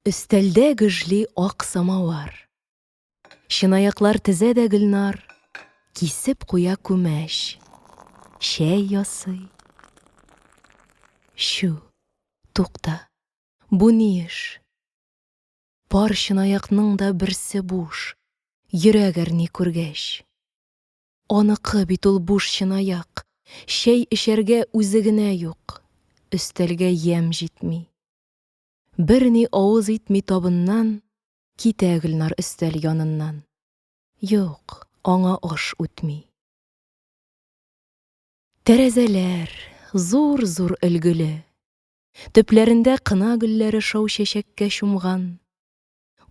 Өстәлдә гөжли ак самавар. Чынаяклар тезәдә Гөлнар, кисеп куя күмәч. Шәй ясый. Шу, тукта, бу ни эш? Пар чынаякның да берсе буш, йөрәгәр ни күргәч. Аныкы бит ул буш чынаяк, шәй эчәргә үзе генә юк. Өстәлгә ям җитми. Бер ни авыз итми табыннан, китә Гөлнар өстәл яныннан. Юк, аңа аш үтми. Тәрәзәләр, зур-зур өлгеле. Төпләрендә кына гөлләре шау чәчәккә чумган.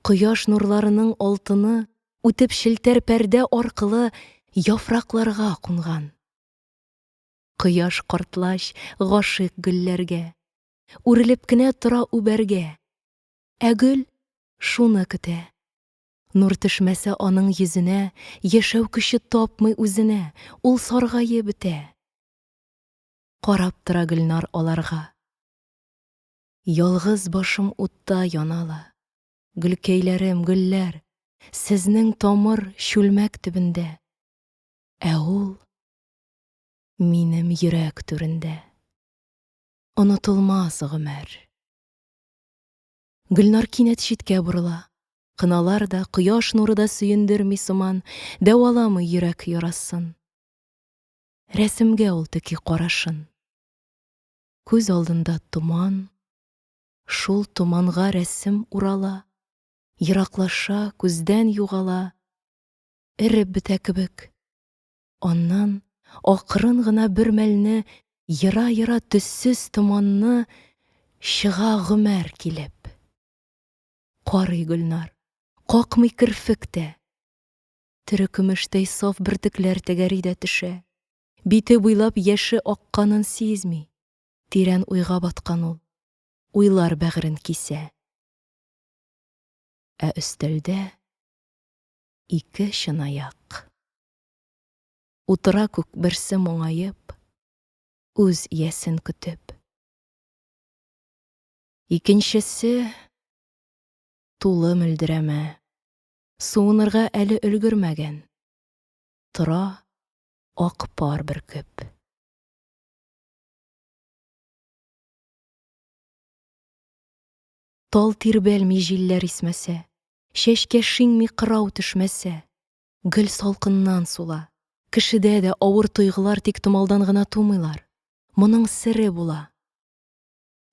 Кояш нурларының алтыны үтеп челтәр пәрдә аркылы яфракларга кунган. Кояш картлач гашыйк гөлләргә, үрелеп кенә тора үбәргә. Ә гөл шуны көтә. Нур төшмәсә аның йөзенә, яшәү көче тапмый үзенә, ул саргаеп бетә. Карап тора Гөлнар аларга. Ялгыз башым утта янала. Гөлкәйләрем, гөлләр, сезнең тамыр чүлмәк төбендә. Ә ул минем йөрәк түрендә. Онытылмас гомер. Гөлнар кинәт читкә борыла. Кыналар да, кояш нуры да сөендерми сыман, дәваламый йөрәк ярасын. Рәсемгә ул теки карашын. Күз алдында туман, шул туманга рәсем урала. Ераклаша, күздән югала, эреп бетә кебек. Аннан акрын гына бер мәлне ера-ера төссез томанны чыга гомер килеп. Карый Гөлнар, какмый керфек тә. Тере көмештәй саф бөртекләр тәгәри дә төшә. Бите буйлап яше акканын сизми. Тирән уйга баткан ул. Уйлар бәгырен кисә. Ә өстәлдә ике чынаяк. Утыра күк берсе моңаеп, үз иясен көтеп. Икенчесе тулы мөлдерәмә, суынырга әле өлгермәгән. Тора ак пар бөркеп. Тал тирбәлми җилләр исмәсә, чәчкә шиңми кырау төшмәсә, гөл салкыннан сула. Кешедә дә авыр тойгылар тик томалдан гына тумыйлар. Моның сере була.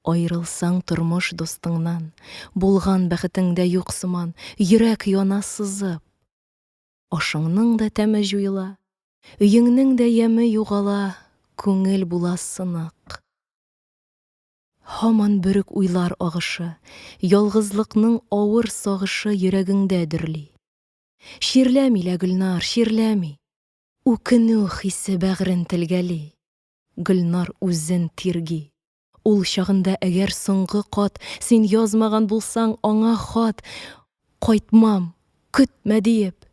Айрылсаң тормыш достыңнан, булган бәхетеңдә юк сыман, йөрәк яна сызып. Ашыңның да тәме җуела, өеңнең дә яме югала, күңел була сынак. Һаман бүрек уйлар агышы, ялгызлыкның авыр сагышы йөрәгеңдә дөрли. Ширләми лә Гөлнар, ширләми. Үкенү хисе бәгырен телгәли. Гөлнар үзен тирги. Ул чагында әгәр соңгы кат син язмаган булсаң аңа хат, кайтмам, көтмә диеп.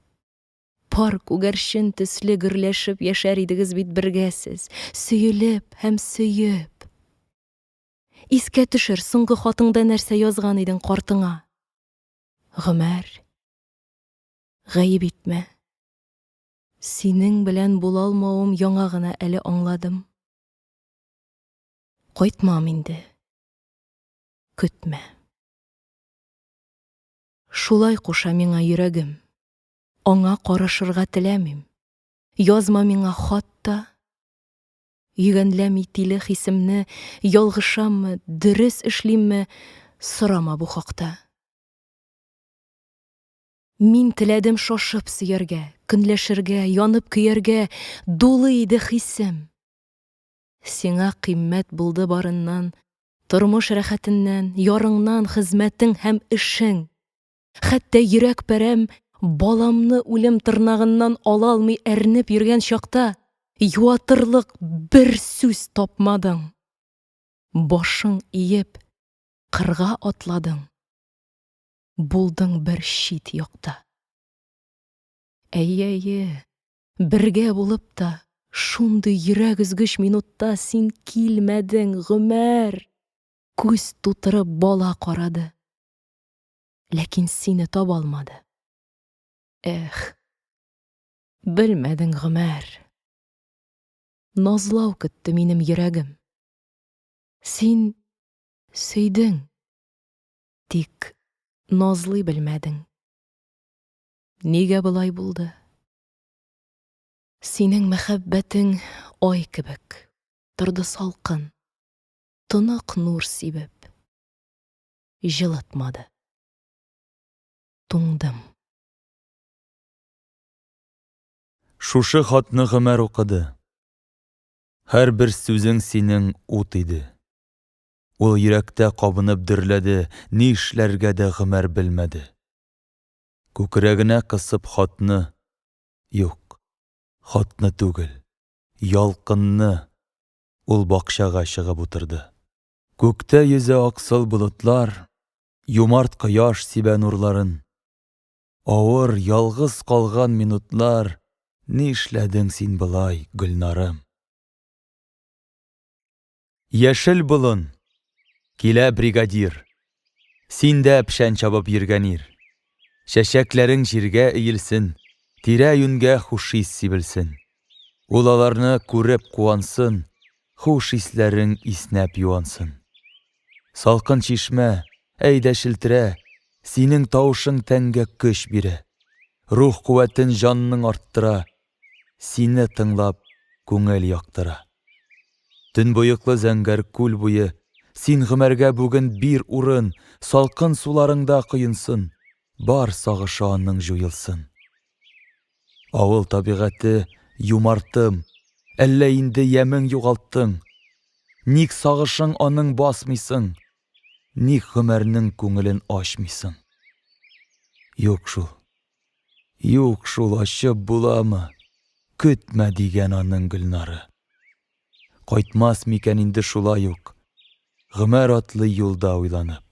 Пар күгәрчен төсле гөрләшеп яшәр идегез бит бергәсез, сөелеп һәм сөеп. Искә төшер соңгы хатыңда нәрсә язган идең картыңа. Гомер, гаеп итмә. Синең белән була алмавым яңа гына әле аңладым. Кайтмам инде. Көтмә. Шулай куша миңа йөрәгем. Аңа карашырга теләмим. Язма миңа хат та. Йөгәнләми тиле хисемне, ялгышаммы, дөрес эшлимме, сорама бу хакта. Мин теләдем шашып сөяргә, көнләшергә, янып көяргә, дулы иде хисем. Сиңа кыйммәт булды барыннан, тормыш рәхәтеннән, ярыңнан, хезмәтең һәм эшең. Хәтта йөрәк пәрәм баламны үлем тырнагыннан ала алмый әрнеп йөргән чакта, юатырлык бер сүз тапмадың. Башың иеп, кырга атладың. Булдың бер чит якта. Әйе, бергә булып та, шундый йөрәк өзгеч минутта син килмәдең, Гомер. Күз тутырып бала карады. ләкин сине таба алмады. Эх, белмәдең, Гомәр. Назлау көтте минем йөрәгем. Син сөйдең, тик назлый белмәдең. Нигә болай булды? Синең мәхәббәтең ай кебек, торды салкын, тынык нур сибеп. Җылытмады. Туңдым. Шушы хатны Гомәр укыды. Һәр бер сүзең синең ут иде. Ул йөрәктә кабынып дөрләде, ни эшләргә дә Гомәр белмәде. Күкрәгенә кысып хатны, юк, хатны түгел, ялкынны ул бакчага чыгып утырды. Күктә йөзә аксыл болытлар, юмарт кояш сибә нурларын. Авыр, ялгыз калган минутлар, ни эшләдең син былай, Гөлнарым? Яшел болын, килә бригадир, син дә пешән чабып йөргән ир. Чәчәкләрең җиргә иелсен, тирә-юньгә хуш ис сибелсен. Ул аларны күреп куансын, хуш исләрең иснәп юансын. Салкын чишмә, әйдә шелтерә, синең тавышың тәнгә көч бирә. Рух куәтен җанның арттыра, сине тыңлап күңел яктыра. Төн буйыклы зәңгәр күл буе, син Гомәргә бүген бир урын, салкын суларыңда коенсын, бар сагышы аның җуелсын. Авыл табигате, юмартым, әллә инде ямең югалттың? Ник сагышың аның басмыйсың? Ник Гомәрнең күңелен ачмыйсың? Юк шул ачып буламы? Көтмә дигән аның Гөлнары. Кайтмас микән инде шулай ук, Гомәр атлы юлда уйланып.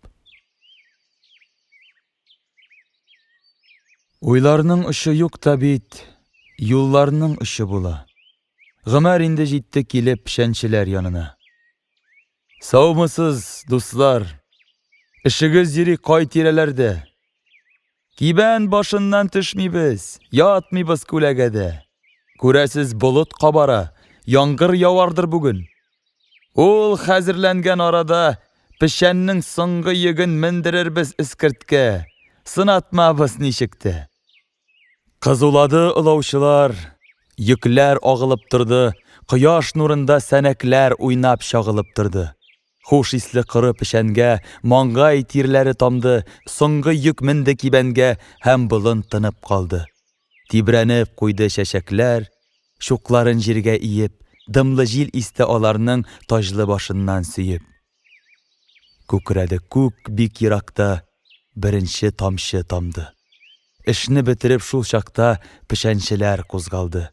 Уйларның ұшы юк та бит, юлларның ұшы була. Гомәр инде җитте килеп пешәнчеләр янына. Саумысыз, дуслар, эшегез йөри кай тирәләрдә? Кибән башыннан төшмибез, ятмыйбыз күләгәдә. Күрәсез, болыт кабара, яңгыр явардыр бүген. Ул хәзерләнгән арада пешәннең соңгы йөген мендерербез искерткә. Сынатмабыз ничекте. Кызулады ылаучылар, йөкләр агылып торды, кояш нурында сәнәкләр уйнап чагылып торды. Хуш исле кыры пешәнгә, маңгай тирләре тамды, соңгы йөк менде кибәнгә, һәм болын тынып калды. Тибрәнеп куйды чәчәкләр, шукларын җиргә иеп, дымлы җил исте аларның таҗлы башыннан сөеп. Күкрәде күк бик еракта, беренче тамчы тамды. Эшне бетереп шул чакта пешәнчеләр кузгалды.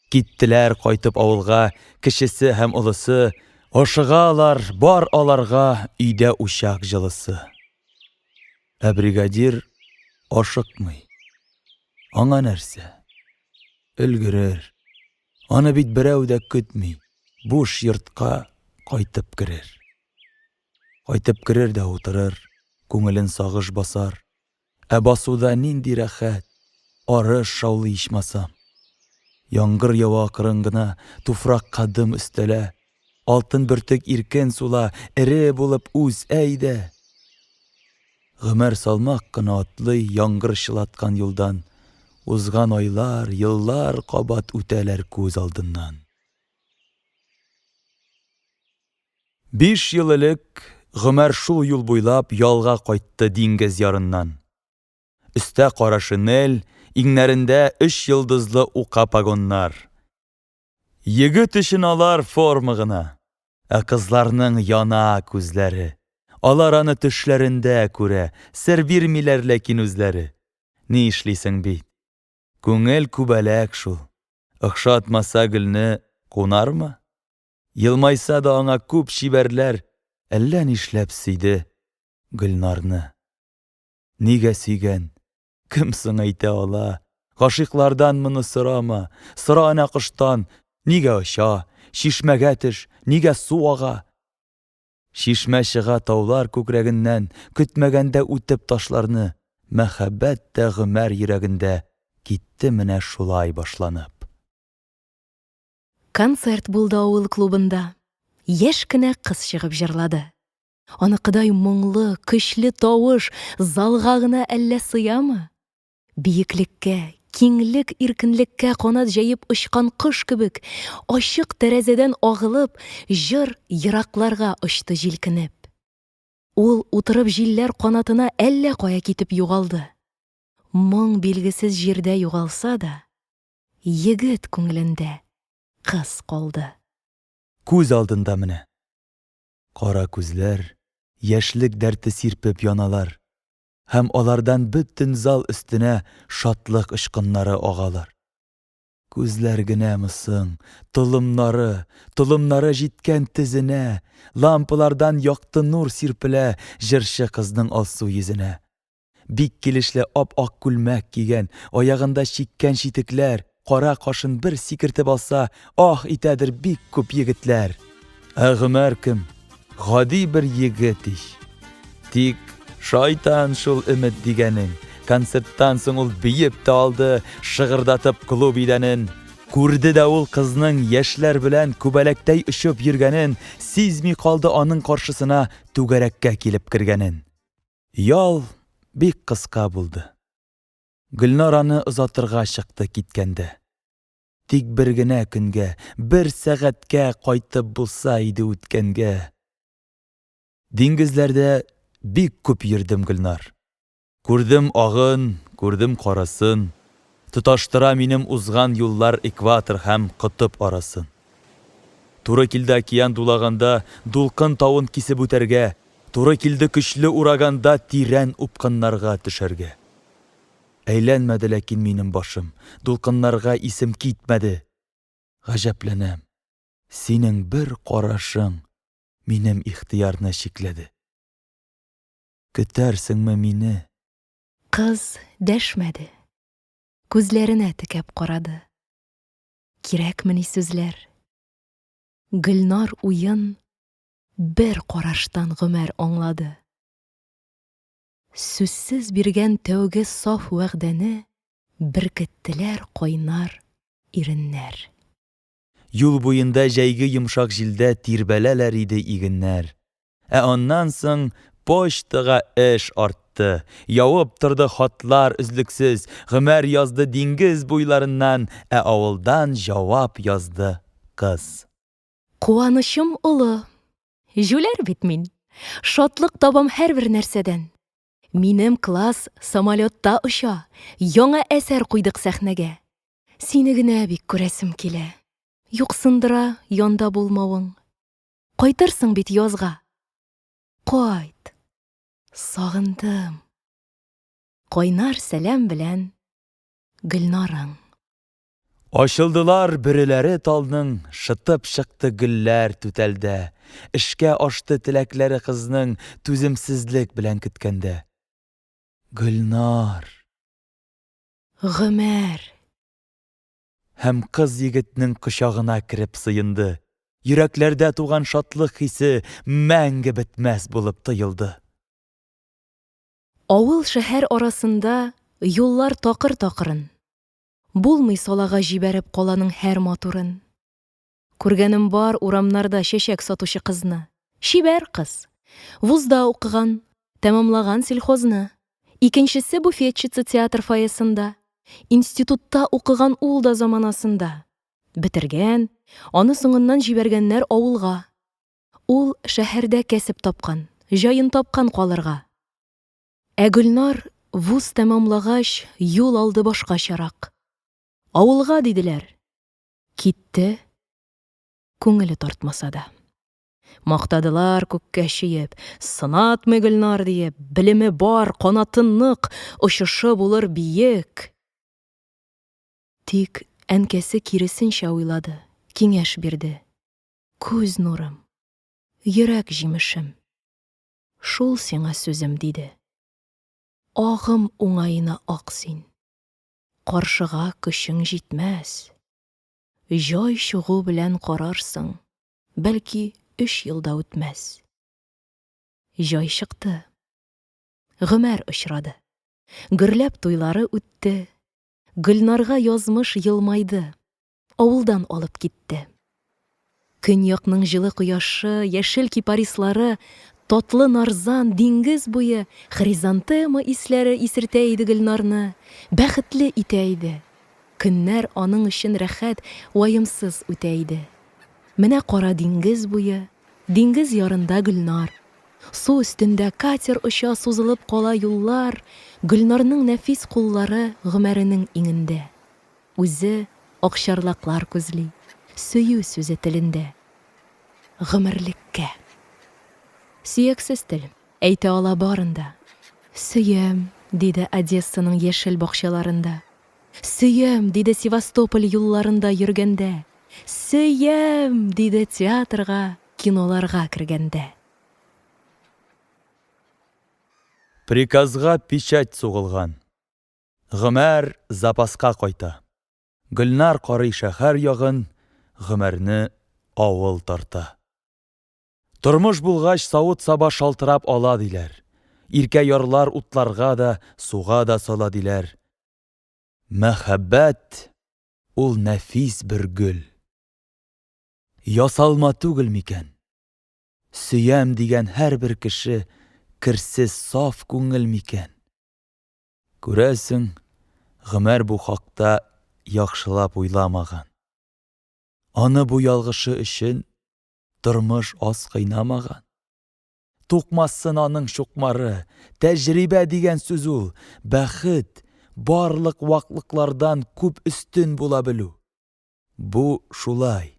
Киттеләр кайтып авылга, кешесе һәм улысы, ашыгалар, бар аларга өйдә учак җылысы. Ә бригадир ашыкмый. Аңа нәрсә? Өлгерер. Аны бит берәү дә көтми, буш йортка кайтып керер. Кайтып керер дә утырыр, күңелен сагыш басар. Ә басуда нинди рәхәт, арыш шаулый ичмасам. Яңгыр ява кырын гына, туфракка дым өстәлә. Алтын бөртек иркен сула, эре булып үз әйдә. Гомәр салмак кына атлый яңгыр чылаткан юлдан. Узган айлар, еллар кабат үтәләр күз алдыннан. 5 ел элек Гомәр шул юл буйлап ялга кайтты диңгез ярыннан. Өстә кара шинель, иңнәрендә 3 йылдызлы ука погоннар. Егет өчен алар форма гына, ә кызларның яна күзләре. Алар аны төшләрендә күрә, сер бирмиләр ләкин үзләре. Ни эшлисең бит? Күңел күбәләк шул. Охшатмаса гөлне кунармы? Йылмайса да аңа күп шибәрләр, әллә нишләп сөйде Гөлнарны. Нигә сөйгән? Кем соң әйтә ала? Гашыйклардан моны сорама, сора ана коштан. Нигә оча? Шишмәгә төш, нигә су ага? Шишмә чыга таулар күкрәгеннән, көтмәгәндә үтеп ташларны. мәхәббәт тә Гомәр йөрәгендә китте менә шулай башланып. Концерт булды авыл клубында. Яшь кенә кыз чыгып җырлады. Аныкыдай моңлы, көчле тавыш залга гына әллә сыямы? Биеклеккә, киңлек, иркенлеккә канат җәеп очкан кош кебек, ачык тәрәзәдән агылып, җыр еракларга очты җилкенеп. Ул утырып җилләр канатына әллә кая китеп югалды. Моң билгесез җирдә югалса да, егет күңелендә кыз калды. Күз алдында менә. Кара күзләр, яшьлек дәрте сирпеп яналар, һәм алардан бөтен зал өстенә шатлык очкыннары агалар. Күзләр генәме соң, толымнары җиткән тезенә, лампалардан якты нур сирпелә җырчы кызның алсу йөзенә. Бик килешле ап-ак күлмәк кигән, аягында чиккән читекләр, кара кашын бер сикертеп алса, ах итәдер бик күп егетләр. Ә Гомәр кем? Гади бер егет ич. Тик шайтан шул өмет дигәнең. Концерттан соң ул биеп тә алды, шыгырдатып клуб идәнен. Күрде дә ул кызның яшьләр белән күбәләктәй очып йөргәнен, сизми калды аның каршысына түгәрәккә килеп кергәнен. Ял бик кыска булды. Гөлнар аны озатырга чыкты киткәндә. Тик бер генә көнгә, бер сәгатькә кайтып булса иде үткәнгә. Диңгезләрдә бик күп йөрдем, Гөлнар. Күрдем агын, күрдем карасын. Тоташтыра минем узган юллар экватор һәм кытып арасын. Туры килде океан дулаганда, дулкын тавын кисеп үтәргә. Туры килде көчле ураганда тирән упкыннарга төшәргә. Әйләнмәде ләкин минем башым, дулкыннарга исем китмәде. Гаҗәпләнәм. Синең бер карашың минем ихтыярны чикләде. Көтәрсеңме мине? Кыз дәшмәде. Күзләренә текәп карады. Кирәкмени сүзләр? Гөлнар уен бер караштан Гомәр аңлады. Сүзсез биргән тәүге саф вәгъдәне беркеттеләр кайнар иреннәр. Юл буенда җәйге йомшак җилдә тирбәләләр иде игеннәр. Ә аннан соң почтага эш артты. Явып торды хатлар үзлексез. Гомәр язды диңгез буйларыннан, ә авылдан җавап язды кыз. Куанычым улы. Жүләр бит мин. Шатлык табам һәрбер нәрсәдән. Минем класс самолетта оча. Яңа әсәр куйдык сәхнәгә. Сине генә бик күрәсем килә. Юксындыра янда булмавың. Кайтырсың бит язга. Кайт. Сагындым. Кайнар сәлам белән Гөлнарың. Ачылдылар бүреләре талның, шытып чыкты гөлләр түтәлдә. Эшкә ашты теләкләре кызның түземсезлек белән көткәндә. Гөлнар. Гомәр. Һәм кыз егетнең кочагына кирип сыенды. Йөрәкләрдә туган шатлык хисе мәңге бетмәс булып тоелды. Авыл шәһәр арасында юллар такыр-такырын. Булмый салага җибәреп каланың һәр матурын. Күргәнем бар урамнарда чәчәк сатучы кызны. Шибәр кыз. Вузда укыган, тәмамлаган сельхозны. Икенчесе буфетчица театр фойесында. Институтта укыган ул да заманасында. Бетергән, аны соңыннан җибәргәннәр авылга. Ул шәһәрдә кәсеп тапкан, җаен тапкан калырга. Ә Гөлнар вуз тәмамлагач юл алды башкачарак. Авылга диделәр. Китте. Күңеле тартмаса да. Мактадылар күккә чөеп, сынатмый Гөлнар диеп, белеме бар, канаты нык, очышы булыр биек. Тик әнкәсе киресенчә уйлады, киңәш бирде. Күз нурым, йөрәк җимешем. Шул сиңа сүзем диде. Агым уңаена ак син. Каршыга көчең җитмәс. Җай чыгу белән карарсың, бәлки 3 елда үтмәс. Җай чыкты. Гомәр очрады. Гөрләп туйлары үтте. Гөлнарга язмыш йылмайды. Авылдан алып китте. Көньякның җылы кояшы, яшел кипарислары, татлы нарзан, диңгез буе, хризантема исләре исертә иде Гөлнарны, бәхетле итә иде. Көннәр аның өчен рәхәт, ваемсыз үтә иде. Менә кара диңгез буе, диңгез ярында Гөлнар. Су өстендә катер оча, сузылып кала юллар, Гөлнарның нәфис куллары Гомәренең иңендә. Үзе акчарлаклар күзли, сөю сүзе телендә. Гомерлеккә. Сөяксез телем, әйтә ала барында. Сөям, диде Одессаның яшел бакчаларында. Сөям, диде Севастополь юлларында йөргәндә. Сөям, диде театрга, киноларга кергәндә. Приказга печать сугылган. Гомәр запаска кайта. Гөлнар карый шәһәр ягын, Гомәрне авыл тарта. Тормыш булгач савыт-саба шалтырап ала диләр. Иркә ярлар утларга да, суга да сала диләр. Мәхәббәт ул нәфис бер гөл. Ясалма түгел микән? Сөям дигән һәрбер кеше керсез саф күңел микән? Күрәсең, Гомәр бу хакта яхшылап уйламаган. Аны бу ялгышы өчен тормыш аз кыйнамаган. Тукмасын аның чукмары, тәҗрибә дигән сүз ул, бәхет барлык ваклыклардан күп өстен була белү. Бу шулай.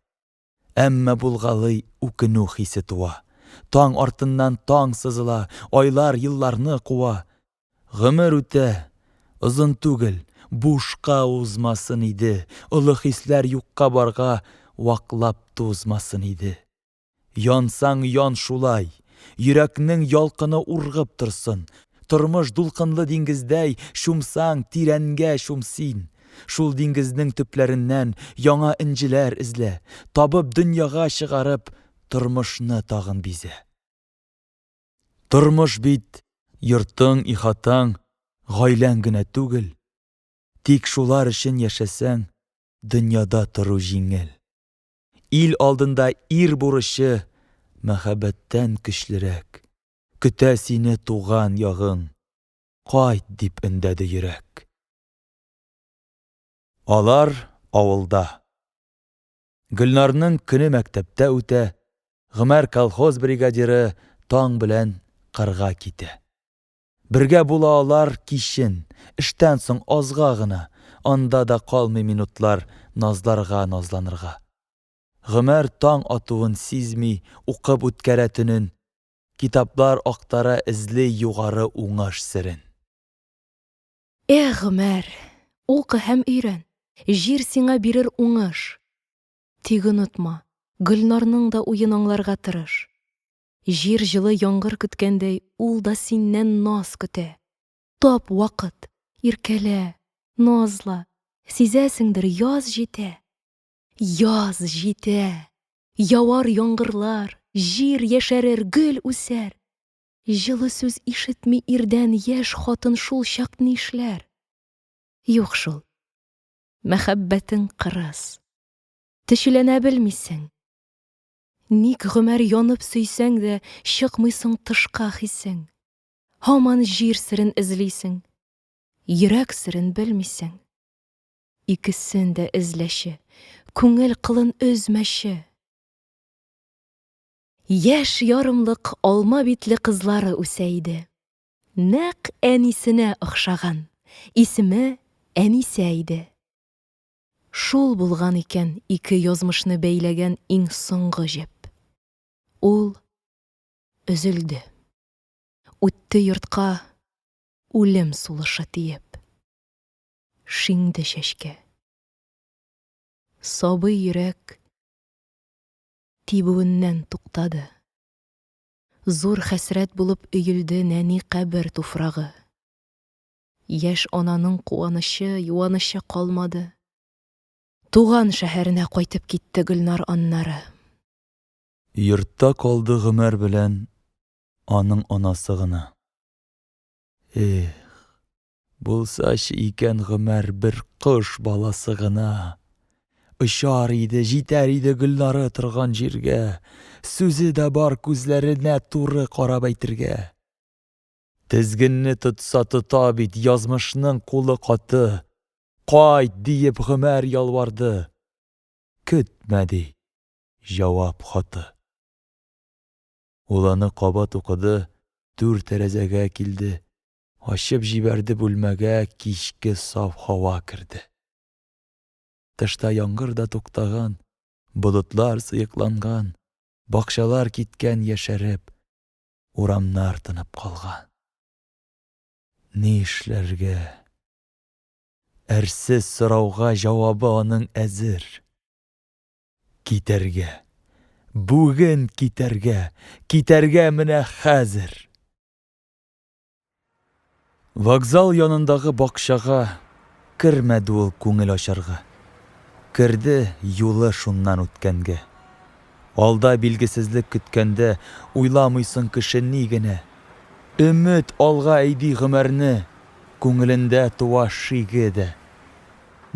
Әмма булгалый үкенү хисе туа. Таң артыннан таң сызыла, айлар елларны куа. Гомер үтә, озын түгел, бушка узмасын иде, олы хисләр юкка барга ваклап тузмасын иде. Янсаң ян шулай, йөрәкнең ялкыны ургып торсын. Тормыш дулкынлы диңгездәй, шумсаң тирәнгә шумсин. Шул диңгезнең төпләреннән яңа инҗеләр эзлә, табып дөньяга чыгарып, тормышны тагын бизе. Тормыш бит йортың, ихатаң, гаиләң генә түгел. Тик шулар өчен яшәсәң, дөньяда тору җиңел. Ил алдында ир бурычы мәхәббәттән көчлерәк. Көтә сине туган ягың, кайт дип өндәде йөрәк. Алар авылда. Гөлнарның көне мәктәптә үтә, Гомәр колхоз бригадиры таң белән кырга китә. Бергә була алар кичен, эштән соң азга гына, анда да калмый минутлар назларга назланырга. Гомәр таң атуын сизми, укып үткәрә төнен, китаплар актара эзли югары уңаш серен. Гомәр, укы һәм өйрән, җир сиңа бирер уңыш. Тик онытма, Гөлнарның да уен аңларга тырыш. Җир җылы яңгыр көткәндәй, ул да синнән наз көтә. Тап вакыт, иркәлә, назла, сизәсеңдер, яз җитә. Яз җитә. Явар яңгырлар, җир яшәрер, гөл үсәр. Җылы сүз ишетми ирдән яшь хатын шул чак нишләр? Юк шул. Мәхәббәтең кырыс. Төшеләнә белмисең. Ник Гомәр янып сөйсәң дә, чыкмыйсың тышка хисең. Һаман җир серен эзлисең. Йөрәк серен белмисең. Икесен дә эзләше, күңел кылын өзмәше. Яшь ярымлык алма битле кызлары үсә иде. Нәкъ әнисенә охшаган. Исеме Әнисә иде. Шул булган икән ике язмышны бәйләгән иң соңгы җеп. Ул өзелде. Үтте йортка үлем сулышы тиеп. Шинде чәчкә. Сабый йөрәк тибүеннән туктады. Зур хәсрәт булып өелде нәни кабер туфрагы. Яшь ананың куанышы, юанышы калмады. Туган шәһәренә кайтып китте Гөлнар аннары. Йортта калды Гомәр белән аның анасы гына. Булсач икән Гомәр бер кош баласы гына. Очар иде, җитәр иде Гөлнары торган җиргә. Сүзе дә бар күзләренә туры карап әйтергә. Тезгенне тотса тота бит язмышның кулы каты. Кайт диеп Гомәр ялварды. Көтмәди җавап хаты. Ул аны кабат укыды, түр тәрәзәгә килде. Ачып җибәрде бүлмәгә, кичке саф һава керде. Тышта яңгыр да туктаган, болытлар сыекланган, бакчалар киткән яшәреп, урамнар тынып калган. Ни эшләргә? Әрсез сорауга җавабы аның әзер. Китәргә. Бүген китәргә. Китәргә менә хәзер. Вокзал янындагы бакчага кермәде ул күңел ачарга. Керде юлы шуннан үткәнгә. Алда билгесезлек көткәндә уйламыйсың кеше ни генә. Өмет алга әйди Гомәрне, күңелендә туа шиге дә.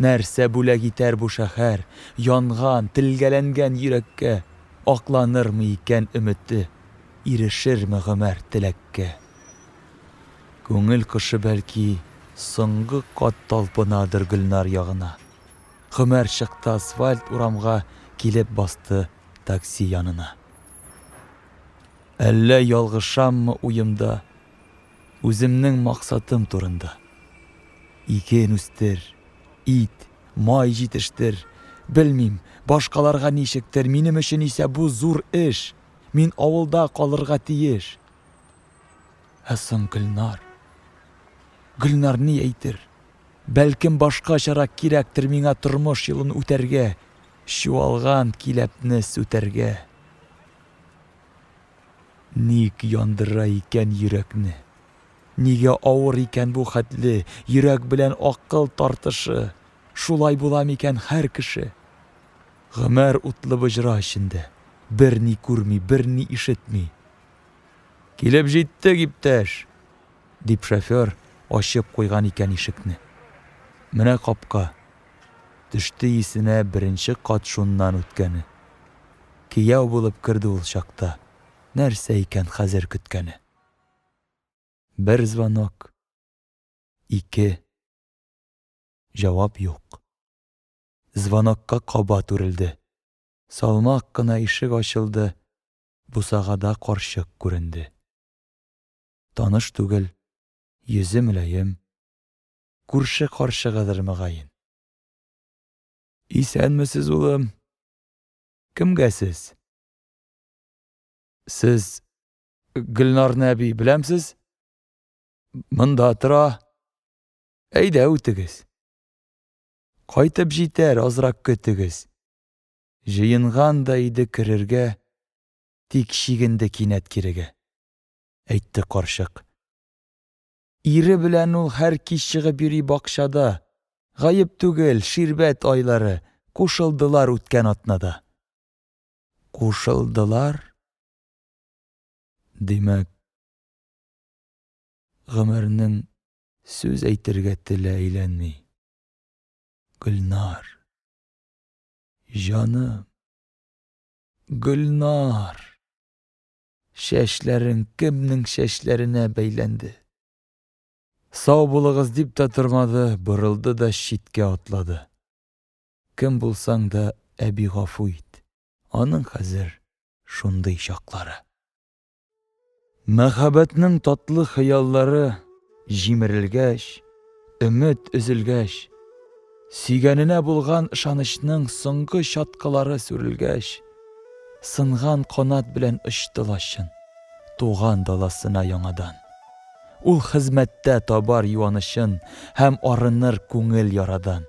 Нәрсә бүләк итәр бу шәһәр, янган, телгәләнгән йөрәккә, акланырмы икән өмете, ирешерме Гомәр теләккә. Күңел кышы бәлки соңгы кат талпынадыр Гөлнар ягына. Гомәр чыкты асфальт урамга, килеп басты такси янына. Әллә ялгышаммы уемда, үземнең максатым турында. Икен үстер, ит, май җитештер. Белмим, башкаларга ничектер, минем өчен исә бу зур эш. Мин авылда калырга тиеш. Соң Гөлнар ни әйтер? Бәлкем башкачарак кирәктер миңа тормыш юлын үтәргә, чуалган киләпне сүтәргә. Ник яндыра икән йөрәкне? Нигә авыр икән бу хәтле, йөрәк белән акыл тартышы? Шулай була микән һәр кеше? Гомәр утлы быжра эчендә, бер ни күрми, бер ни ишетми. Килеп җиттек, иптәш, дип шофер ачып куйган икән ишекне. Менә капка. Төште исенә беренче кат шуннан үткәне. Кияү булып керде ул чакта. Нәрсә икән хәзер көткәне? Бер звонок. 2. Җавап юк. Звонокка кабат үрелде. Салмак кына ишек ачылды. Бусагада карчык күренде. Таныш түгел, йөзе мөлаем. Күрше карчыгыдыр мөгаен. Исәнмесез, улым? Кемгә сез? Сез Гөлнар нәби беләмсез? Монда тора. Әйдә үтегез. Кайтып җитәр, азрак көтегез. Җыенган да иде керергә, тик чигенде кинәт кирегә. Әйтте карчык. Ире белән ул һәр кич чыгып йөри бакчада. Гаеп түгел, ширбәт айлары, кушылдылар үткән атнада. Кушылдылар? Димәк, Гомәрнең сүз әйтергә теле әйләнми. Гөлнар. Җаным. Гөлнар. Шәчләрен кемнең шәчләренә бәйләнде. Сау булыгыз дип тә тормады, борылды да читкә атлады. Кем булсаң да әби гафу ит. Аның хәзер шундый чаклары. Мәхәббәтнең татлы хыяллары җимерелгәч, өмет өзелгәч, сөйгәненә булган ышанычның соңгы чаткылары сүрелгәч, сынган канат белән очты лачын туган даласына яңадан. Ул хезмәттә табар юанычын һәм арыныр күңел ярадан.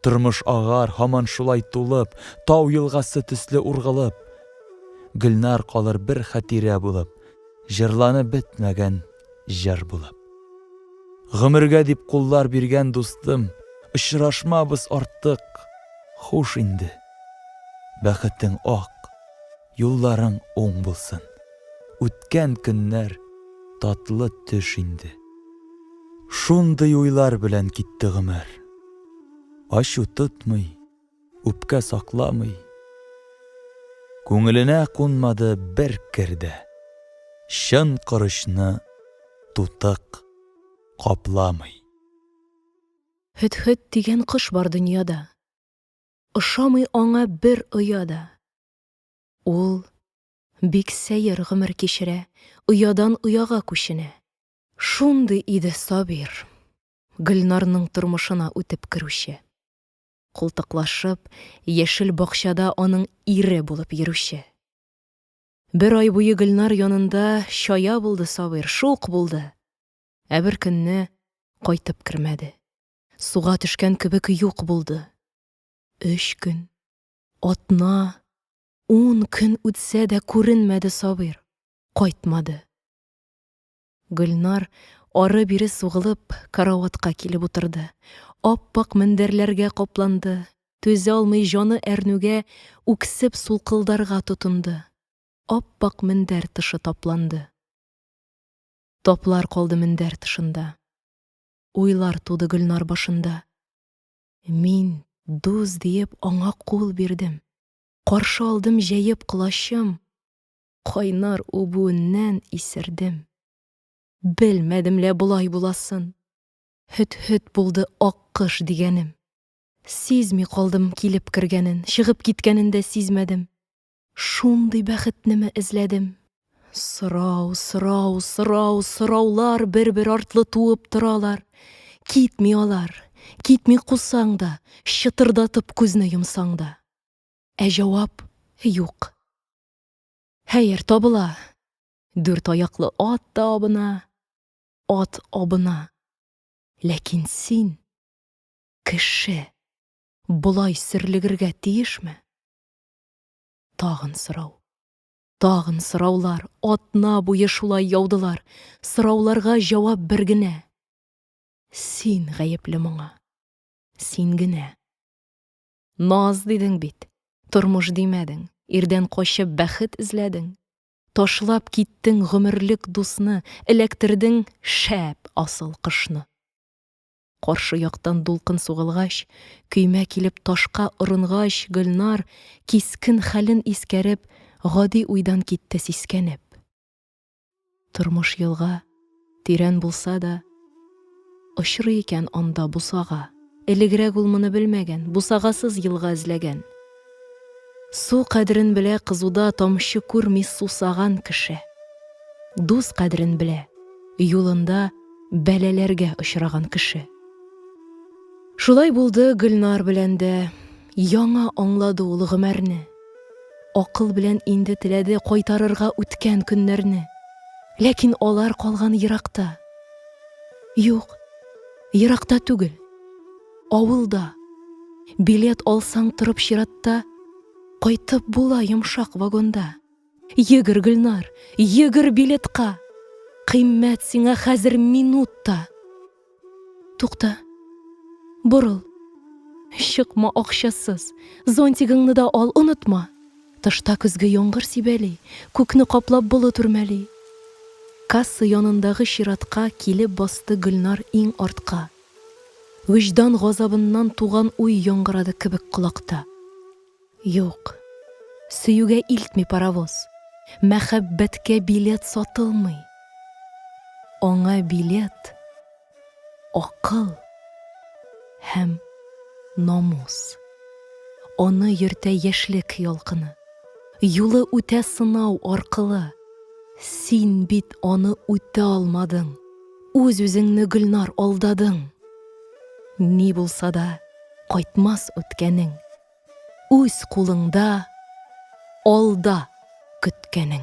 Тормыш агар һаман шулай тулып, тау елгасы төсле ургылып. Гөлнар калыр бер хәтирә булып, җырланып бетмәгән җыр булып. Гомергә дип куллар биргән дустым, очрашмабыз артык, хуш инде. Бәхетең ак, юлларың уң булсын. Үткән көннәр татлы төш инде. Шундый уйлар белән китте гомер. Ачу тотмый, үпкә сакламый. Күңеленә кунмады бер кердә. Шын корышны тутык капламый. Хөт-хөт дигән кош бар дөньяда. Ошамый аңа бер ояда. Ул бик сәер гомер кичерә, оядан ояга күченә. Шундый иде Сабир, Гөлнарның тормышына үтеп керүче. Култыклашып, яшел бакчада аның ире булып йөрүче. Бер ай буе Гөлнар янында чая булды Сабир, шук булды. Ә бер көнне кайтып кермәде. Суга төшкән кебек юк булды. 3 көн, атна, 10 көн үтсә дә күренмәде Сабир, кайтмады. Гөлнар ары-бире сугылып караватка килеп утырды. Аппак мендәрләргә капланды. Түзә алмый җаны әрнүгә, үксеп сулкылдарга тотынды. Аппак мендәр тышы тапланды. Таплар калды мендәр тышында. Уйлар туды Гөлнар башында. Мин дус диеп аңа кул бирдем. Каршы алдым җәеп кылачым. Кайнар убуыннан исердем. Белмәдем лә булай буласын. Хөт-хөт булды ак кыш дигәнем. Сизми калдым килеп кергәнен, чыгып киткәнен дә сизмәдем. Шундый бәхетнеме эзләдем. Сорау, сорау, сорау, сораулар бер-бер артлы туып торалар. Китми алар, китми кусаң да, чытырдатып күзне йомсаң да. Ә җавап юк. Хәер табыла. 4 аяклы ат та абына, ат абына. Ләкин син, кеше, булай серлегергә тиешме? Тагын сорау. Тагын сораулар, атна буе шулай яудылар. Сорауларга җавап бер генә. Син гаепле моңа. Син генә. Наз дидең бит. Тормыш димәдең. Ирдән качып бәхет эзләдең. Ташлап киттең гомерлек дусны, эләктердең шәп асыл кышны. Каршы яктан дулкын сугылгач, көймә килеп ташка орынгач, Гөлнар кискен хәлен искәреп, гади уйдан китте сискәнеп. Тормыш елга, тирән булса да, очрый икән анда бусага. Элегрәк ул моны белмәгән, бусагасыз елга эзләгән. Су кадерен белә кызуда тамчы күрми сусаган кеше. Дус кадерен белә, юлында бәләләргә очраган кеше. Шулай булды Гөлнар белән дә, яңа аңлады ул гомерне. Акыл белән инде теләде кайтарырга үткән көннәрне. Ләкин алар калган еракта. Юк, еракта түгел. Авылда. Билет алсаң торып чиратта, кайтып була йомшак вагонда. Йөгер Гөлнар, йөгер билетка. Кыйммәт сиңа хәзер минутта. Тукта. Борыл. Чыкма акчасыз. Зонтигыңны да ал, онытма. Тышта көзгө яңгыр сибәли, күкне каплап болыт үрмәли. Касса янындагы чиратка килеп басты Гөлнар иң артка. Вөҗдан газабыннан туган уй яңгырады кебек кулакта. Юк, сөюгә илтми паровоз, мәхәббәткә билет сатылмый. Аңа билет, акыл һәм намус. Аны йөртә яшьлек ялкыны. Юлы үтә сынау аркылы. Син бит аны үтә алмадың. Үз-үзеңне Гөлнар алдадың. Ни булса да кайтмас үткәнең. Үз кулыңда, алда көткәнең.